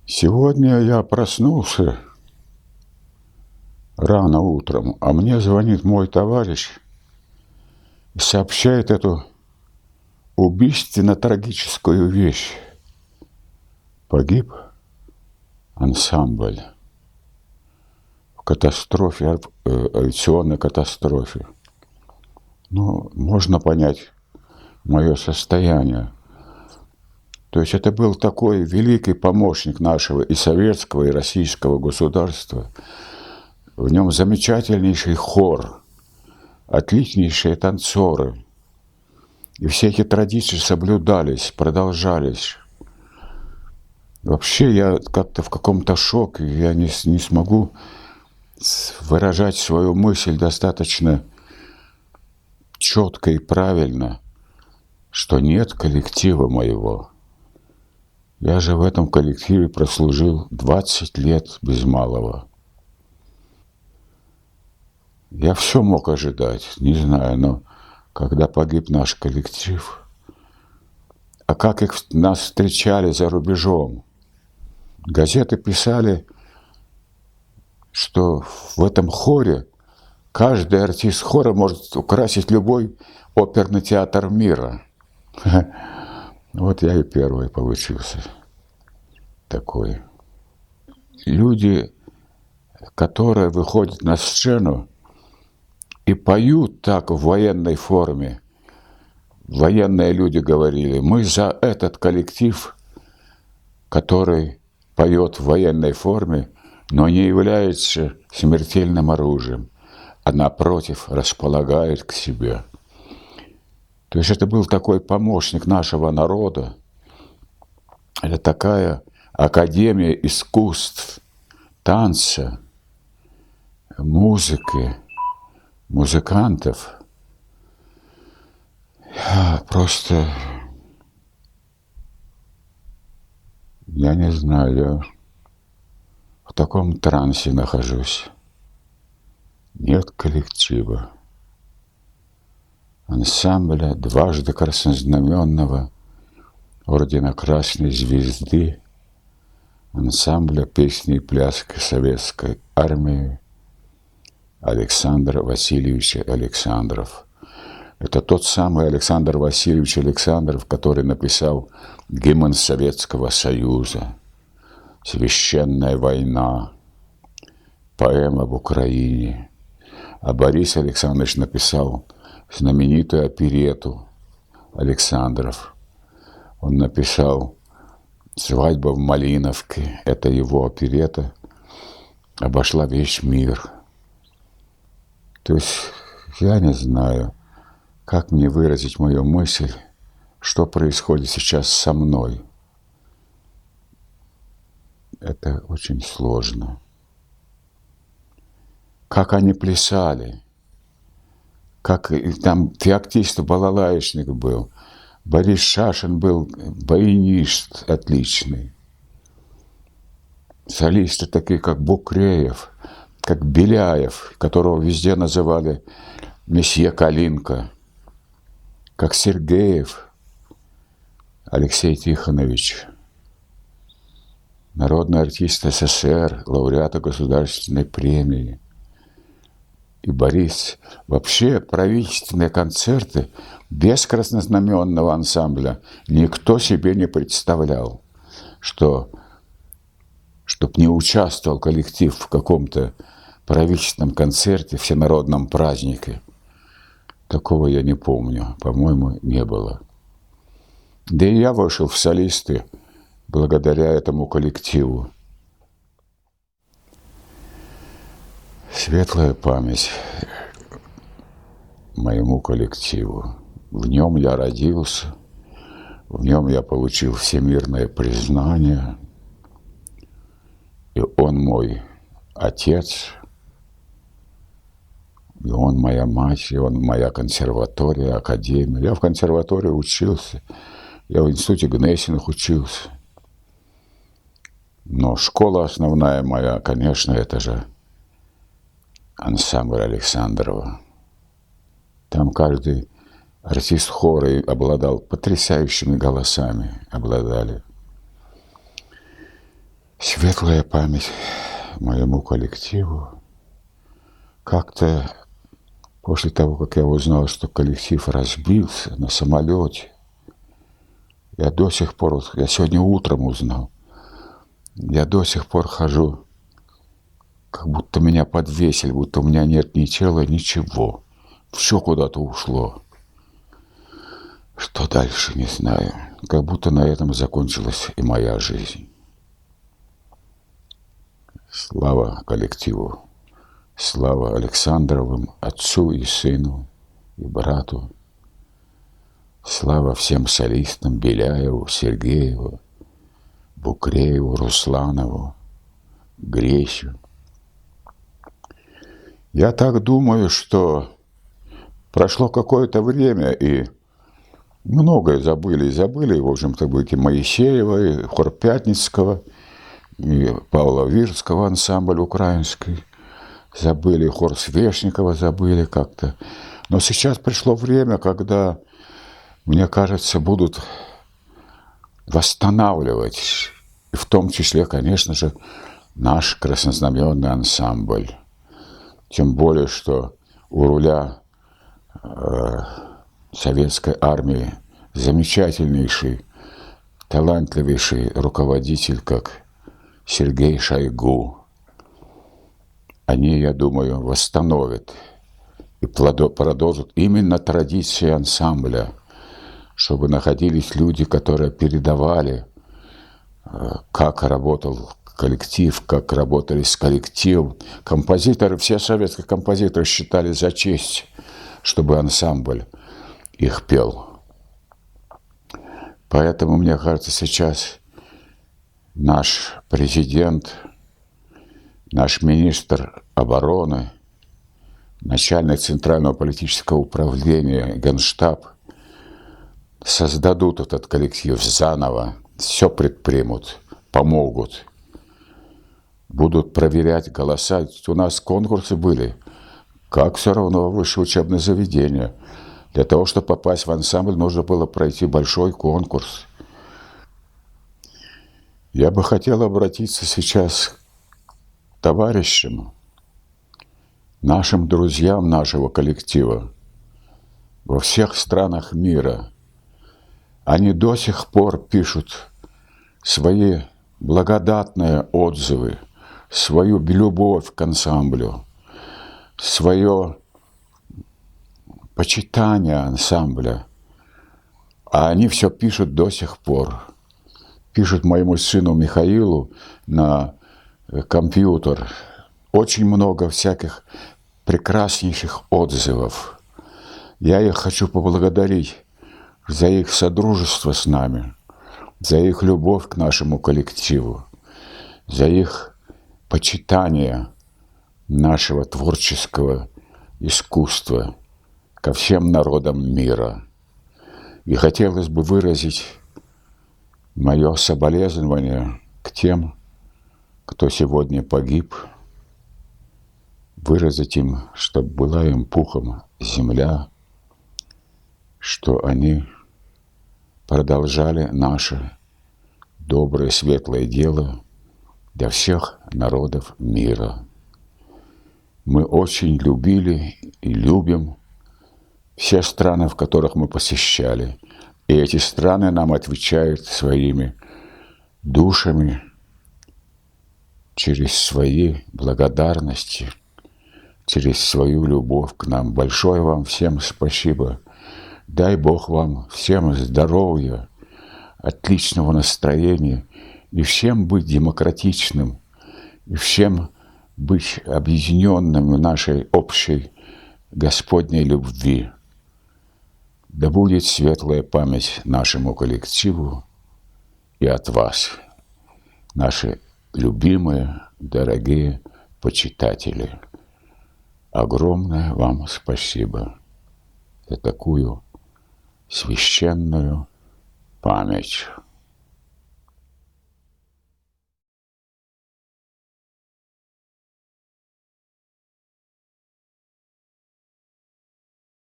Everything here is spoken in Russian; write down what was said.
Сегодня я проснулся рано утром, а мне звонит мой товарищ и сообщает эту убийственно-трагическую вещь. Погиб ансамбль в катастрофе, авиационной катастрофе. Ну, можно понять мое состояние. То есть это был такой великий помощник нашего и советского, и российского государства. В нем замечательнейший хор, отличнейшие танцоры. И все эти традиции соблюдались, продолжались. Вообще я как-то в каком-то шоке, я не смогу выражать свою мысль достаточно четко и правильно, что нет коллектива моего. Я же в этом коллективе прослужил 20 лет без малого. Я все мог ожидать, не знаю, но когда погиб наш коллектив, а как нас встречали за рубежом. Газеты писали, что в этом хоре каждый артист хора может украсить любой оперный театр мира. Вот я и первый получился такой. Люди, которые выходят на сцену и поют так в военной форме. Военные люди говорили: мы за этот коллектив, который поет в военной форме, но не является смертельным оружием, а напротив располагает к себе. То есть это был такой помощник нашего народа. Это такая академия искусств, танца, музыки, музыкантов. Просто, я не знаю, я в таком трансе нахожусь. Нет коллектива. Ансамбля дважды краснознаменного ордена Красной Звезды, ансамбля песни и пляски советской армии Александра Васильевича Александров. Это тот самый Александр Васильевич Александров, который написал гимн Советского Союза, «Священная война», поэма об Украине. А Борис Александрович написал знаменитую оперетту «Александров». Он написал «Свадьба в Малиновке». Это его оперетта обошла весь мир. То есть я не знаю, как мне выразить мою мысль, что происходит сейчас со мной. Это очень сложно. Как они плясали, как там феоктист балалаечник был, Борис Шашин был баянист отличный. Солисты такие, как Букреев, как Беляев, которого везде называли месье Калинка, как Сергеев Алексей Тихонович, народный артист СССР, лауреата государственной премии. И Борис. Вообще правительственные концерты без краснознаменного ансамбля никто себе не представлял, что чтоб не участвовал коллектив в каком-то правительственном концерте, всенародном празднике. Такого я не помню, по-моему, не было. Да и я вышел в солисты благодаря этому коллективу. Светлая память моему коллективу. В нем я родился, в нем я получил всемирное признание, и он мой отец, и он моя мать, и он моя консерватория, академия. Я в консерватории учился, я в институте Гнесиных учился. Но школа основная моя, конечно, это же ансамбль Александрова. Там каждый артист хора обладал потрясающими голосами, обладали. Светлая память моему коллективу. Как-то после того, как я узнал, что коллектив разбился на самолете, я до сих пор, я сегодня утром узнал, я до сих пор хожу, как будто меня подвесили, будто у меня нет ни тела, ничего. Все куда-то ушло. Что дальше, не знаю. Как будто на этом закончилась и моя жизнь. Слава коллективу. Слава Александровым, отцу и сыну, и брату. Слава всем солистам Беляеву, Сергееву, Букрееву, Русланову, Грещу. Я так думаю, что прошло какое-то время, и многое забыли. Забыли, в общем-то, и Моисеева, и хор Пятницкого, и Павла Вирского, ансамбль украинский. Забыли, хор Свешникова забыли как-то. Но сейчас пришло время, когда, мне кажется, будут восстанавливать, и в том числе, конечно же, наш краснознаменный ансамбль. Тем более, что у руля советской армии замечательнейший, талантливейший руководитель, как Сергей Шойгу. Они, я думаю, восстановят и продолжат именно традиции ансамбля, чтобы находились люди, которые передавали, как работал коллектив, как работали с коллективом. Композиторы, все советские композиторы считали за честь, чтобы ансамбль их пел. Поэтому, мне кажется, сейчас наш президент, наш министр обороны, начальник Центрального политического управления, Генштаб создадут этот коллектив заново, все предпримут, помогут. Будут проверять голоса. У нас конкурсы были, как все равно высшее учебное заведение. Для того, чтобы попасть в ансамбль, нужно было пройти большой конкурс. Я бы хотел обратиться сейчас к товарищам, нашим друзьям нашего коллектива во всех странах мира. Они до сих пор пишут свои благодатные отзывы, свою любовь к ансамблю, свое почитание ансамбля. А они все пишут до сих пор. Пишут моему сыну Михаилу на компьютер очень много всяких прекраснейших отзывов. Я их хочу поблагодарить за их содружество с нами, за их любовь к нашему коллективу, за их почитание нашего творческого искусства ко всем народам мира. И хотелось бы выразить мое соболезнование к тем, кто сегодня погиб, выразить им, чтобы была им пухом земля, что они продолжали наше доброе, светлое дело для всех народов мира. Мы очень любили и любим все страны, в которых мы посещали. И эти страны нам отвечают своими душами через свои благодарности, через свою любовь к нам. Большое вам всем спасибо. Дай Бог вам всем здоровья, отличного настроения, и всем быть демократичным, и всем быть объединенным в нашей общей Господней любви. Да будет светлая память нашему коллективу и от вас, наши любимые, дорогие почитатели. Огромное вам спасибо за такую священную память.